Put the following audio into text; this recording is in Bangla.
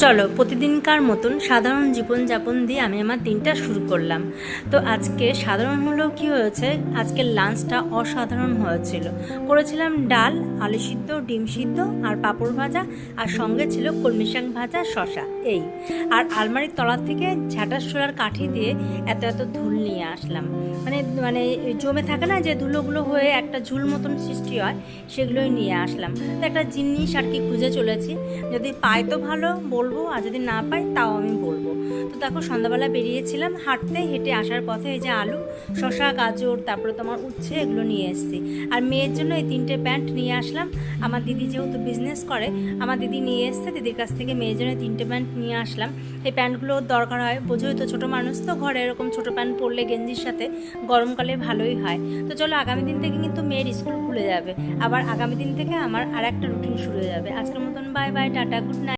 চলো প্রতিদিনকার মতন সাধারণ জীবনযাপন দিয়ে আমি আমার দিনটা শুরু করলাম। তো আজকে সাধারণ হলেও কী হয়েছে, আজকের লাঞ্চটা অসাধারণ হয়েছিল। করেছিলাম ডাল, আলু সিদ্ধ, ডিম সিদ্ধ আর পাঁপড় ভাজা, আর সঙ্গে ছিল কলমি শাক ভাজা, শশা, এই। আর আলমারির তলা থেকে ঝাঁটার শোলার কাঠি দিয়ে এত এত ধুল নিয়ে আসলাম। মানে মানে জমে থাকে না যে ধুলোগুলো হয়ে একটা ঝুল মতন সৃষ্টি হয়, সেগুলোই নিয়ে আসলাম। তো একটা জিনিস আর কি খুঁজে চলেছি, যদি পাই তো ভালো বলবো, আর যদি না পাই তাও আমি বলবো। তো দেখো সন্ধ্যাবেলা বেরিয়েছিলাম হাঁটতে, হেঁটে আসার পথে এই যে আলু, শশা, গাজর, তারপরে তোমার উচ্ছে, এগুলো নিয়ে এসেছি। আর মেয়ের জন্য এই 3টে প্যান্ট নিয়ে আসলাম। আমার দিদি যেহেতু বিজনেস করে, আমার দিদি নিয়ে এসছে, দিদির কাছ থেকে মেয়ের জন্য 3টে প্যান্ট নিয়ে আসলাম। এই প্যান্টগুলোর দরকার হয়, বোঝোই তো, ছোটো মানুষ তো, ঘরে এরকম ছোটো প্যান্ট পরলে গেঞ্জির সাথে গরমকালে ভালোই হয়। তো চলো, আগামী দিন থেকে কিন্তু মেয়ের স্কুল খুলে যাবে, আবার আগামী দিন থেকে আমার আর একটা রুটিন শুরু হয়ে যাবে। আজকের মতন bye bye, tata, good night.